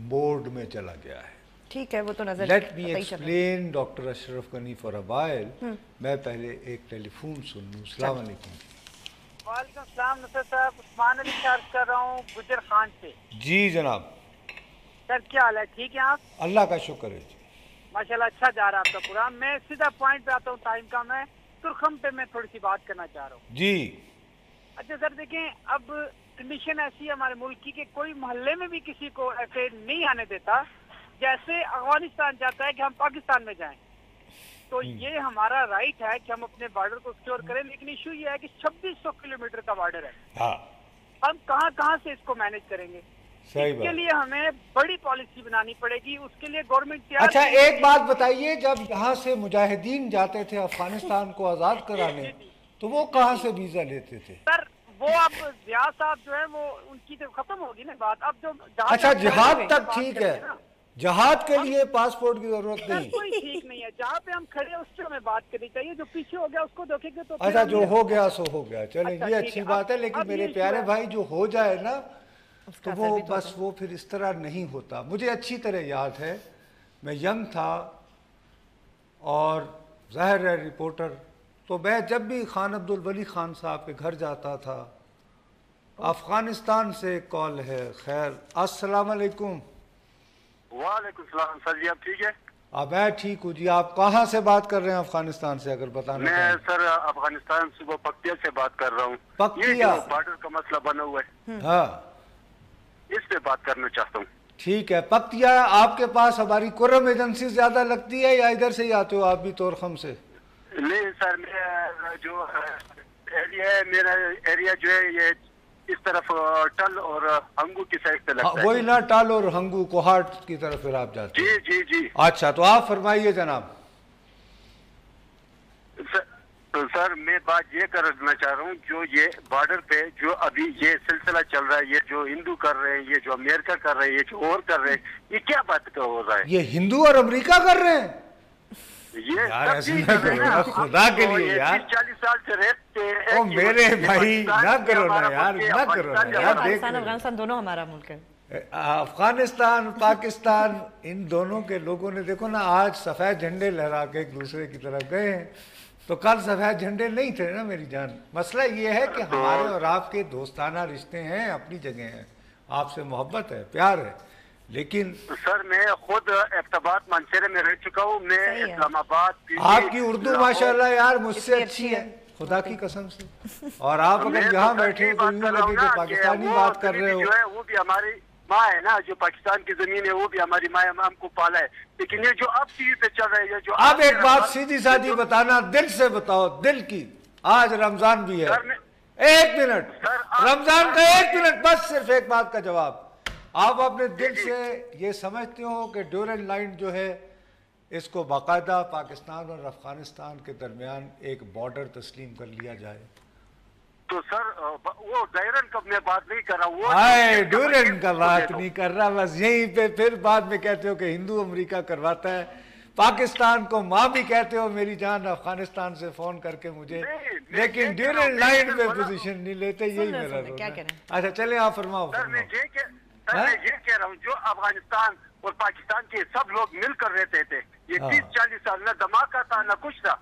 मोड में चला गया है। ठीक है, वो तो नजर। Let me explain doctor Ashraf Ghani for a while. मैं पहले एक टेलीफोन सुन लूँ। अस्सलाम वालेकुम। वालेकुम सलाम नसर साहब, उस्मान अली चार्ज कर रहा हूँ गुजर खान से। जी जनाब। सर क्या हाल है, ठीक है आप? अल्लाह का शुक्र है जी, माशाल्लाह अच्छा जा रहा है आपका प्रोग्राम। मैं सीधा पॉइंट पे आता हूँ, टाइम का। मैं तुरखम पे मैं थोड़ी सी बात करना चाह रहा हूँ जी। अच्छा सर देखें, अब कंडीशन ऐसी है हमारे मुल्क की कि कोई मोहल्ले में भी किसी को ऐसे नहीं आने देता जैसे अफगानिस्तान चाहता है कि हम पाकिस्तान में जाएं। तो ये हमारा राइट है कि हम अपने बॉर्डर को सिक्योर करें, लेकिन इशू ये है कि 2600 किलोमीटर का बॉर्डर है। हम कहाँ से इसको मैनेज करेंगे? इसके लिए हमें बड़ी पॉलिसी बनानी पड़ेगी, उसके लिए गवर्नमेंट। अच्छा एक बात बताइए, जब यहाँ से मुजाहिदीन जाते थे अफगानिस्तान को आजाद कराने, तो वो कहाँ से वीजा लेते थे? सर वो अब जिया साहब जो है वो उनकी तो खत्म होगी ना बात। अब जो अच्छा जिहाद तक ठीक है, जहाद के लिए पासपोर्ट की जरूरत नहीं। कोई ठीक नहीं है, जहाँ पे हम खड़े उससे हमें बात करनी चाहिए। जो पीछे हो गया उसको देखेंगे तो अच्छा जो हो गया सो हो गया, चले ये अच्छी बात है। लेकिन मेरे प्यारे भाई जो हो जाए ना, तो वो बस वो फिर इस तरह नहीं होता। मुझे अच्छी तरह याद है, मैं यंग था और ज़ाहिर है रिपोर्टर, तो मैं जब भी खान अब्दुल वली खान साहब के घर जाता था, अफगानिस्तान से कॉल है। खैर अस्सलाम वालेकुम। वालेकुम सलाम सर जी, आप ठीक है? मैं ठीक हूँ जी। आप कहाँ से बात कर रहे हैं अफगानिस्तान से, अगर बताना? मैं सर अफगानिस्तान सुबह पक्तिया से बात कर रहा हूँ। पक्तिया बॉर्डर का मसला बना हुआ है, हाँ, इस पे बात करना चाहता हूँ। ठीक है। पक्तिया आपके पास हमारी कुर्रम एजेंसी ज्यादा लगती है या इधर से ही आते हो आप भी तोरखम से? नहीं सर, मेरा जो एरिया है, मेरा एरिया जो है ये इस तरफ टल और हंगू की साइड पे लगता है। वही ना, टल और हंगू कोहाट की तरफ फिर आप जाते हैं? जी जी जी। अच्छा तो आप फरमाइए जनाब। तो सर मैं बात ये करना चाह रहा हूँ, जो ये बॉर्डर पे जो अभी ये सिलसिला चल रहा है, ये जो हिंदू कर रहे हैं, ये जो अमेरिका कर रहे हैं, ये जो और कर रहे हैं, ये क्या बात का हो रहा है? ये हिंदू और अमेरिका कर रहे हैं? ये यार ऐसे ना करो ना, खुदा के लिए यार। 40 साल से रहते हैं। ओ मेरे भाई ना करो ना यार, ना करो ना यार। अफगानिस्तान दोनों हमारा मुल्क है। अफगानिस्तान पाकिस्तान इन दोनों के लोगों ने देखो ना, आज सफेद झंडे लहरा के एक दूसरे की तरफ गए हैं, तो कल सफेद झंडे नहीं थे ना मेरी जान। मसला ये है कि हमारे और आपके दोस्ताना रिश्ते हैं, अपनी जगह हैं, आपसे मोहब्बत है, प्यार है, लेकिन सर मैं खुद इफ्ताबाद मानसेरे में रह चुका हूँ। मैं इस्लामाबाद, आपकी उर्दू माशाल्लाह यार मुझसे अच्छी है, खुदा की कसम से। और आप अगर यहाँ बैठे हो तो यूँ लगे कि पाकिस्तानी बात कर रहे हो। वो भी हमारी माँ है ना, जो पाकिस्तान की जमीन है वो भी हमारी माँ, हमको पाला है। लेकिन ये जो अब टीवी पे चल रहा है, जो अब एक बात सीधी साधी बताना, दिल से बताओ, दिल की। आज रमजान भी है, एक मिनट रमजान का, एक मिनट बस, सिर्फ एक बात का जवाब। आप अपने दिल से ये समझते हो कि ड्यूरेंट लाइन जो है इसको बाकायदा पाकिस्तान और अफगानिस्तान के दरमियान एक बॉर्डर तस्लीम कर लिया जाए? तो सर वो ड्यूरेंट का मैं बात नहीं कर रहा हूँ, हाय ड्यूरेंट का बात नहीं कर रहा, बस यहीं पे फिर बाद में कहते हो कि हिंदू अमेरिका करवाता है। पाकिस्तान को माँ भी कहते हो मेरी जान, अफगानिस्तान से फोन करके मुझे, लेकिन ड्यूरेंट लाइन पे पोजीशन नहीं लेते, यही मेरा रोल है। अच्छा चले आप फरमाओ। मैं ये कह रहा हूँ, जो अफगानिस्तान और पाकिस्तान के सब लोग मिलकर रहते थे, ये 30-40 साल ना धमाका था ना कुछ था।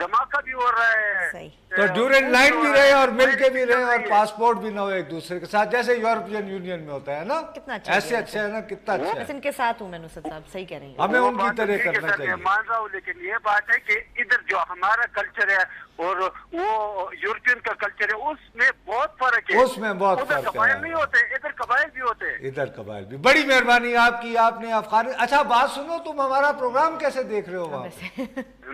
धमाका भी हो रहा है, तो ड्यूरेंट लाइन भी रहे और मिल के भी रहे और पासपोर्ट भी ना हो एक दूसरे के साथ, जैसे यूरोपियन यूनियन में होता है ना। कितना अच्छा ऐसे अच्छा है ना, कितना अच्छा है। इनके साथ हूँ मैं नुसरत साहब, सही कह रही हैं। हमें उनकी तरह करना चाहिए। मान रहा हूँ, लेकिन ये बात है कि इधर जो हमारा कल्चर है और वो यूरोपियन का कल्चर है, उसमें बहुत फर्क है। उसमें बहुत फर्क है। उधर कबाइल नहीं होते, इधर कबाइल भी होते हैं। इधर कबाइल भी। बड़ी मेहरबानी आपकी, आपने अफगानिस्तान। अच्छा बात सुनो, तुम हमारा प्रोग्राम कैसे देख रहे हो वहाँ?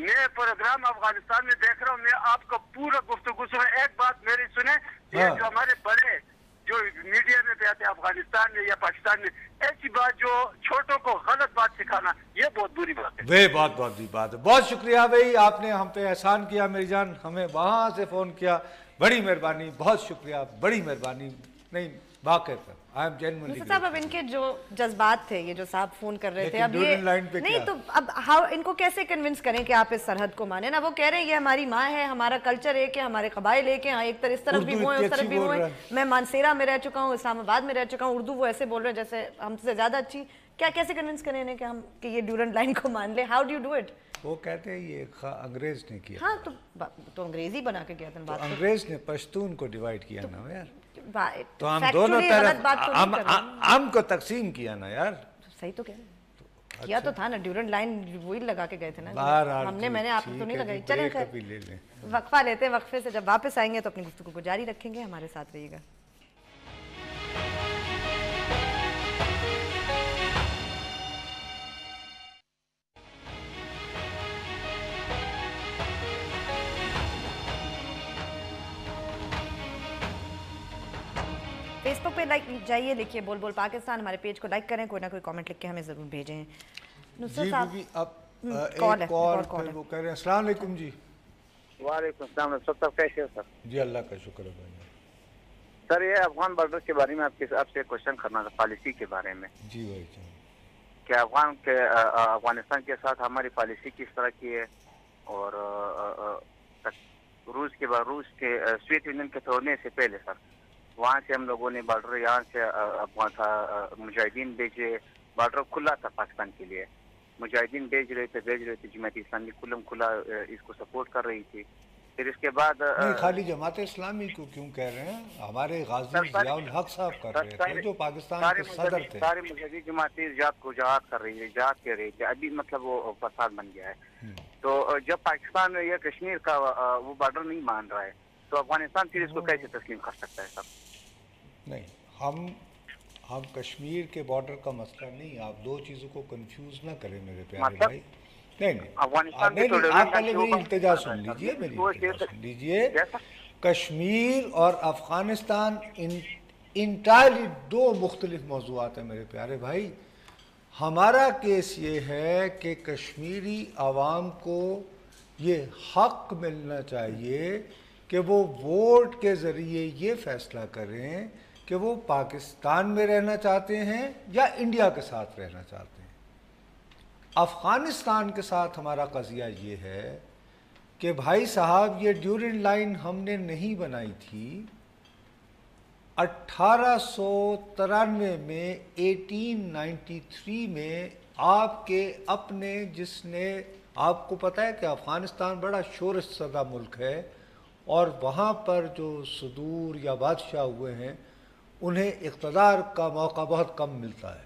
मैं प्रोग्राम अफगानिस्तान में देख रहा हूँ, मैं आपका पूरा गुफ्तगू सुना। एक बात मेरी सुने, ये जो हमारे बड़े जो मीडिया में भी आते हैं अफगानिस्तान में या पाकिस्तान में, ऐसी बात जो छोटों को गलत बात सिखाना, ये बहुत बुरी बात है। वे बहुत बहुत बुरी बात है। बहुत शुक्रिया भाई, आपने हम पे एहसान किया मेरी जान, हमें वहाँ से फ़ोन किया, बड़ी मेहरबानी, बहुत शुक्रिया, बड़ी मेहरबानी। नहीं वाकई पर आई एम जेन्युइनली। साहब अब इनके जो जज्बात थे, ये जो साहब फोन कर रहे थे, अब ये नहीं क्या? तो अब हाउ इनको कैसे कन्विंस करें कि आप इस सरहद को माने ना? वो कह रहे हैं ये हमारी माँ है, हमारा कल्चर एक है, हमारे कबाइल एक है, एक तरह इस तरफ भी वो है, उस तरफ भी वो है। मैं मानसेरा में रह चुका हूँ, इस्लामाबाद में रह चुका हूँ, उर्दू वो ऐसे बोल रहे हैं जैसे हमसे ज्यादा अच्छी। क्या कैसे कन्विंस करें इन्हें कि हम कि ये ड्यूरेंट लाइन को मान ले? How do you do it? वो कहते हैं ये अंग्रेज ने किया। हाँ तो अंग्रेजी बना के गया था बात। अंग्रेज ने पश्तून को डिवाइड किया ना यार, तो हम Factually दोनों तरफ तो आम को तकसीम किया ना यार। सही तो कह रहे हैं, किया तो था ना, ड्यूरेंट लाइन वही लगा के गए थे ना। मैंने आपको तो नहीं लगाई। चलें खैर, वक्फा लेते हैं, वक्फे से जब वापस आएंगे तो अपनी गुफ्तगू को जारी रखेंगे। हमारे साथ रहिएगा। फेसबुक पे लाइक जाइए, लिखिए बोल बोल पाकिस्तान, हमारे पेज को लाइक करें, कोई ना कोई कमेंट लिख के हमें जरूर भेजें। नुसरत साहब अब कॉल है, वो कह रहे हैं। अस्सलाम वालेकुम जी। वालेकुम सलाम। सब कैसे हो सर? जी अल्लाह का शुक्र है भाई। सर ये अफगान बॉर्डर के बारे में आपसे क्वेश्चन करना था, पॉलिसी के बारे में। जी भाई क्या अफगानिस्तान के साथ हमारी पॉलिसी किस तरह की है? और रूस के सोवियत यूनियन के तोड़ने से पहले सर, वहाँ से हम लोगों ने बॉर्डर यहाँ से मुजाहिदीन भेजे, बॉर्डर खुला था पाकिस्तान के लिए, मुजाहिदीन भेज रहे थे, जमात इस्लामी खुला इसको सपोर्ट कर रही थी। फिर इसके बाद नहीं, खाली जमात इस्लामी को क्यों कह रहे हैं, हमारे गाजी जियाउल हक साहब कर रहे थे जो पाकिस्तान के सदर थे। सारे मुजाहिदी जमातें जात को जहाद कर रही है, जहाद कह रही थी, अभी मतलब वो फसाद बन गया है। तो जब पाकिस्तान या कश्मीर का वो बॉर्डर नहीं मान रहा है, तो अफगानिस्तान फिर इसको कैसे तस्लीम कर सकता है सब? नहीं, हम कश्मीर के बॉर्डर का मसला नहीं, आप दो चीज़ों को कंफ्यूज ना करें मेरे प्यारे भाई। नहीं आप पहले मेरी इल्तिजा सुन लीजिए, कश्मीर और अफगानिस्तान इंटायरली दो मुख्तलिफ मौज़ूआत हैं मेरे प्यारे भाई। हमारा केस ये है कि कश्मीरी आवाम को ये हक मिलना चाहिए कि वो वोट के ज़रिए ये फ़ैसला करें कि वो पाकिस्तान में रहना चाहते हैं या इंडिया के साथ रहना चाहते हैं। अफ़गानिस्तान के साथ हमारा कज़िया ये है कि भाई साहब ये ड्यूरेंट लाइन हमने नहीं बनाई थी, 1893 में 1893 में आपके अपने, जिसने, आपको पता है कि अफ़गानिस्तान बड़ा शोरश ज़दा मुल्क है और वहाँ पर जो सदूर या बादशाह हुए हैं उन्हें इक़्तिदार का मौका बहुत कम मिलता है,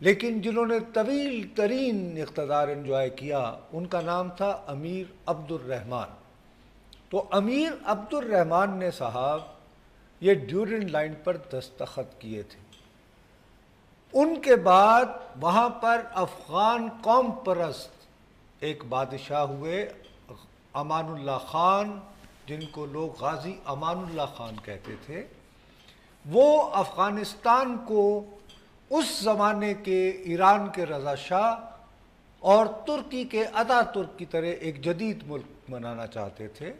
लेकिन जिन्होंने तवील तरीन इक़्तिदार एंजॉय किया उनका नाम था अमीर अब्दुर्रहमान। तो अमीर अब्दुर्रहमान ने साहब ये ड्यूरेंट लाइन पर दस्तखत किए थे। उनके बाद वहाँ पर अफ़गान कौम परस्त एक बादशाह हुए, अमानुल्लाह खान, जिनको लोग गाजी अमानुल्लाह खान कहते थे। वो अफ़गानिस्तान को उस ज़माने के ईरान के रज़ा शाह और तुर्की के अतातुर्क की तरह एक जदीद मुल्क बनाना चाहते थे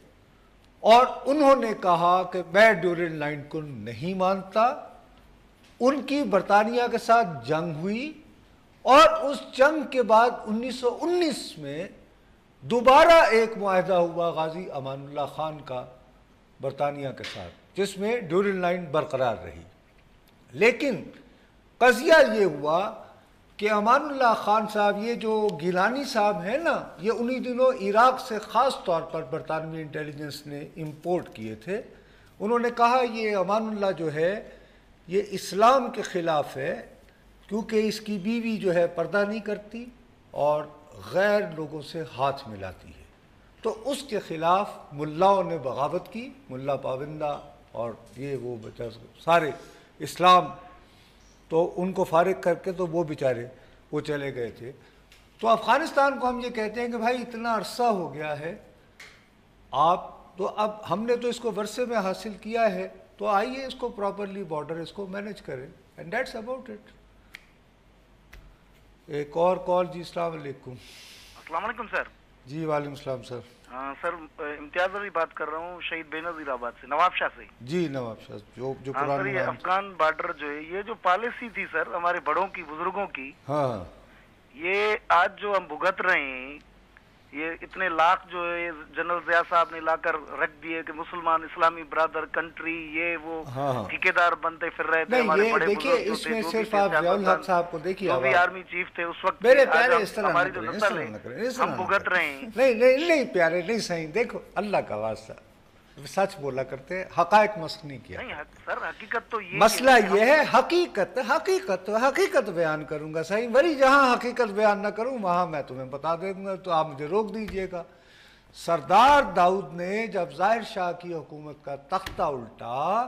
और उन्होंने कहा कि मैं ड्यूरेंट लाइन को नहीं मानता। उनकी बरतानिया के साथ जंग हुई और उस जंग के बाद 1919 में दोबारा एक मुआहदा हुआ गाजी अमानुल्लाह खान का बरतानिया के साथ, जिसमें ड्यूरेंट लाइन बरकरार रही। लेकिन कज़िया ये हुआ کہ امان اللہ خان صاحب، یہ جو گیلانی صاحب ہیں نا، یہ انہی دنوں عراق سے خاص طور پر برطانوی انٹیلیجنس نے امپورٹ کیے تھے. انہوں نے کہا یہ امان اللہ جو ہے یہ اسلام کے خلاف ہے، کیونکہ اس کی بیوی جو ہے پردہ نہیں کرتی اور غیر لوگوں سے ہاتھ ملاتی ہے. تو اس کے خلاف ملاؤں نے بغاوت کی، ملا پابندہ اور یہ وہ سارے اسلام، تو ان کو فارغ کر کے تو وہ بیچارے وہ چلے گئے تھے. تو افغانستان کو ہم یہ کہتے ہیں کہ بھائی اتنا عرصہ ہو گیا ہے آپ تو، اب ہم نے تو اس کو ورثے میں حاصل کیا ہے، تو آئیے اس کو پراپرلی بارڈر اس کو مینیج کریں، اینڈ دیٹس اباؤٹ اٹ. ایک اور کال. جی السلام علیکم. السلام علیکم سر. جی وعلیکم السلام سر. سر امتیاز علی بات کر رہا ہوں شہید بے نظیر آباد سے، نواب شاہ سے. جی نواب شاہ جو سر یہ افغان بارڈر جو ہے، یہ جو پالیسی تھی سر ہمارے بڑوں کی، بزرگوں کی، ہاں یہ آج جو ہم بھگت رہے ہیں، یہ اتنے لاکھ جو ہے جنرل ضیاء صاحب نے لا کر رکھ دیے کہ مسلمان اسلامی برادر کنٹری یہ وہ ٹھیکیدار بنتے پھر رہے تھے. ہمارے بڑے دیکھیے اس میں صرف آپ ضیاء الحق صاحب کو دیکھیے، وہ بھی آرمی چیف تھے اس وقت. میرے پیارے اس طرح ہماری جو نسل ہے ہم بھگت رہے ہیں. نہیں پیارے نہیں صحیح. دیکھو اللہ کا واسطہ سچ بولا کرتے ہیں، حقائق مسخ نہیں کیا. سر حقیقت تو یہ مسئلہ یہ ہے، حقیقت بیان کروں گا صحیح، وری جہاں حقیقت بیان نہ کروں وہاں میں تمہیں بتا دوں گا، تو آپ مجھے روک دیجئے گا. سردار داؤد نے جب ظاہر شاہ کی حکومت کا تختہ الٹا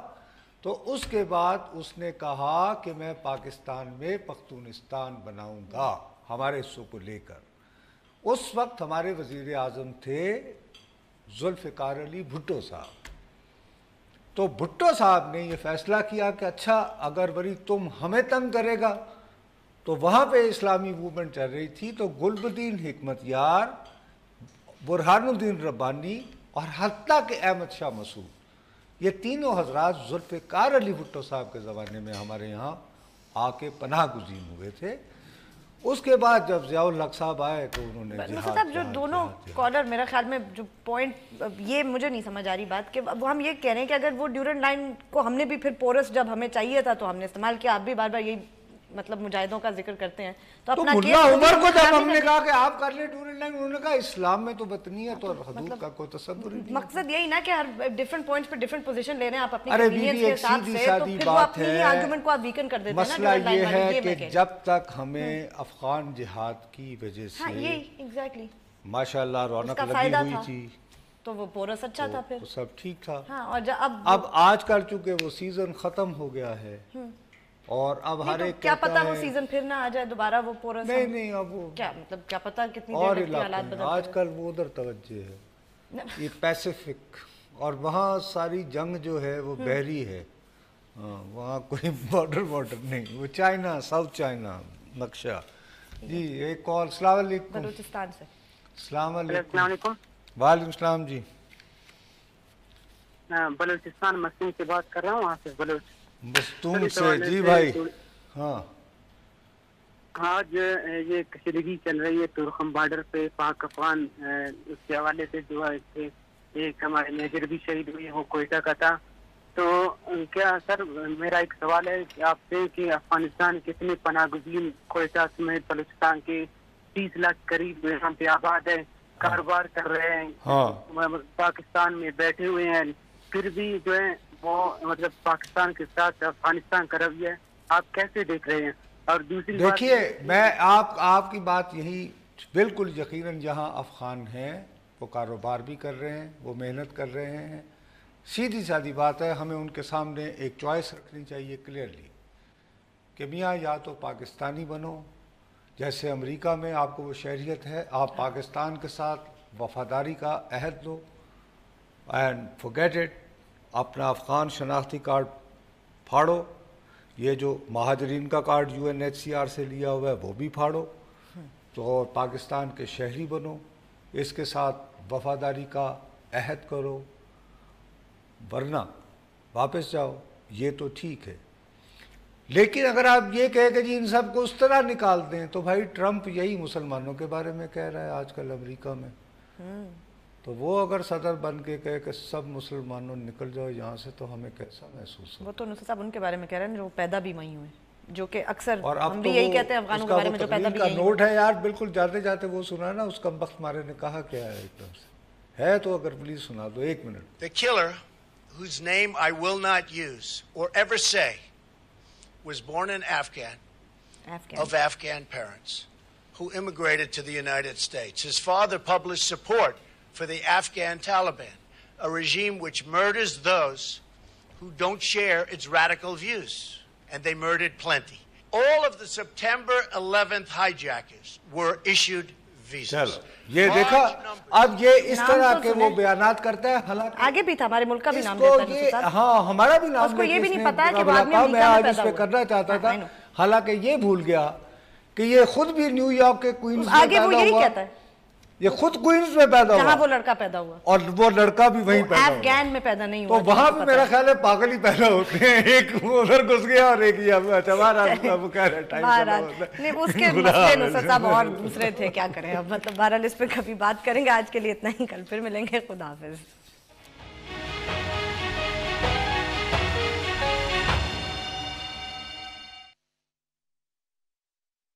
تو اس کے بعد اس نے کہا کہ میں پاکستان میں پختونستان بناؤں گا ہمارے حصوں کو لے کر. اس وقت ہمارے وزیر اعظم تھے ذوالفقار علی بھٹو صاحب. تو بھٹو صاحب نے یہ فیصلہ کیا کہ اچھا اگر وری تم ہمیں تنگ کرے گا، تو وہاں پہ اسلامی موومنٹ چل رہی تھی، تو گلبدین حکمت یار، برہان الدین ربانی اور حتیٰ کہ احمد شاہ مسعود، یہ تینوں حضرات ذوالفقار علی بھٹو صاحب کے زمانے میں ہمارے یہاں آ کے پناہ گزین ہوئے تھے. اس کے بعد جب ضیاء الحق صاحب آئے تو انہوں نے صاحب جو دونوں کالر میرا خیال میں جو پوائنٹ یہ مجھے نہیں سمجھ آ رہی بات کہ وہ ہم یہ کہہ رہے ہیں کہ اگر وہ ڈیورنٹ لائن کو ہم نے بھی پھر پورس جب ہمیں چاہیے تھا تو ہم نے استعمال کیا. آپ بھی بار بار یہی مطلب مجاہدوں کا ذکر کرتے ہیں تو اپنا ملا عمر کو جب ہم نے کہا کہ آپ کر لیں ڈیورنٹ لائن، انہوں نے کہا اسلام میں تو وطنیت اور حدود کا کوئی تصور نہیں. مقصد یہی نا کہ ہر ڈیفرنٹ پوائنٹس پہ ڈیفرنٹ پوزیشن لے رہے ہیں آپ اپنی کنوینئنس کے حساب سے، تو پھر وہ اپنی آرگومنٹ کو آپ ویکن کر دیتے ہیں. مسئلہ یہ ہے کہ جب تک ہمیں افغان جہاد کی وجہ سے ماشاءاللہ رونق لگی ہوئی تھی تو وہ پورس اچھا تھا، پھر سب ٹھیک تھا. اب آج کل چونکہ وہ سیزن ختم ہو گیا ہے اور اب ہر ایک کیا پتا وہ سیزن پھر نہ آ جائے دوبارہ وہ پورس. نہیں اب وہ کیا مطلب کیا پتا کتنی اور دیر میں حالات بدل. آج کل وہ ادھر توجہ ہے، یہ پیسیفک، اور وہاں ساری جنگ جو ہے وہ بحری ہے، وہاں کوئی بارڈر نہیں، وہ چائنا، ساؤتھ چائنا نقشہ. جی ایک کال. السلام علیکم. بلوچستان سے. السلام علیکم. السلام علیکم. وعلیکم السلام. جی بلوچستان مستون سے بات کر رہا ہوں، حافظ بلوچ مستون سے. جی بھائی. ہاں آج یہ کشیدگی چل رہی ہے تورخم بارڈر پہ پاک افغان، اس کے حوالے سے جو ہے ایک ہمارے میجر بھی شہید ہوئے، وہ کوئٹہ کا تھا. تو کیا سر میرا ایک سوال ہے کہ آپ سے کہ افغانستان کتنے پناہ گزین کوئٹہ سمیت بلوچستان کے 30 لاکھ قریب یہاں پہ آباد ہے، کاروبار کر رہے ہیں، پاکستان میں بیٹھے ہوئے ہیں، پھر بھی جو ہے وہ مطلب پاکستان کے ساتھ افغانستان کا رویہ آپ کیسے دیکھ رہے ہیں؟ اور دوسری دیکھیے میں آپ کی بات یہی بالکل یقیناً جہاں افغان ہیں وہ کاروبار بھی کر رہے ہیں، وہ محنت کر رہے ہیں. سیدھی سادی بات ہے، ہمیں ان کے سامنے ایک چوائس رکھنی چاہیے کلیئرلی کہ میاں یا تو پاکستانی بنو، جیسے امریکہ میں آپ کو وہ شہریت ہے، آپ پاکستان کے ساتھ وفاداری کا عہد دو اینڈ forget it، اپنا افغان شناختی کارڈ پھاڑو، یہ جو مہاجرین کا کارڈ UNHCR سے لیا ہوا ہے وہ بھی پھاڑو، تو پاکستان کے شہری بنو، اس کے ساتھ وفاداری کا عہد کرو، ورنہ واپس جاؤ. یہ تو ٹھیک ہے. لیکن اگر آپ یہ کہیں کہ جی ان سب کو اس طرح نکال دیں، تو بھائی ٹرمپ یہی مسلمانوں کے بارے میں کہہ رہا ہے آج کل امریکہ میں. تو وہ اگر صدر بن کے کہے کہ سب مسلمانوں نکل جاؤ یہاں سے، تو ہمیں کیسا محسوس ہو؟ وہ تو نصر صاحب ان کے بارے میں کہہ رہے ہیں جو پیدا بھی وہیں ہوئے. جو کہ اکثر ہم بھی یہی کہتے ہیں افغانوں کے بارے میں جو پیدا بھی یہی نوٹ ہے یار بالکل جاتے جاتے وہ سنا نا اس کم وقت ہمارے نے کہا کیا ہے ایک دم سے ہے تو اگر پلیز سنا دو 1 minute. The killer, whose name I will not use or ever say, was born in of Afghan parents who immigrated to the United States. His father published support for the Afghan Taliban, a regime which murders those who don't share its radical views, and they murdered plenty. All of the September 11th hijackers were issued visas. یہ دیکھا اب یہ اس طرح کے وہ بیانات کرتا ہے حالانکہ آگے بھی تھا ہمارے ملک کا بھی نام لیتا ہے ہاں ہمارا بھی نام اس کو یہ بھی نہیں پتا کہ وہ آدمی میں آج اس پہ کرنا چاہتا تھا حالانکہ یہ بھول گیا کہ یہ خود بھی نیو یارک کے کوئنز میں آگے وہ یہی کہتا ہے یہ خود کوئنز میں پیدا ہوا جہاں وہ لڑکا پیدا ہوا اور وہ لڑکا بھی وہیں پیدا ہوا افغان میں پیدا نہیں ہوا تو وہاں بھی میرا خیال ہے پاگل ہی پیدا ہوتے ہیں ایک ادھر گھس گیا اور ایک یہ اچھا اب کہہ رہا ٹائم نہیں اس کے مسئلے نصرت صاحب اور دوسرے تھے کیا کریں اب مطلب بہرحال اس پہ کبھی بات کریں گے آج کے لیے اتنا ہی کل پھر ملیں گے خدا حافظ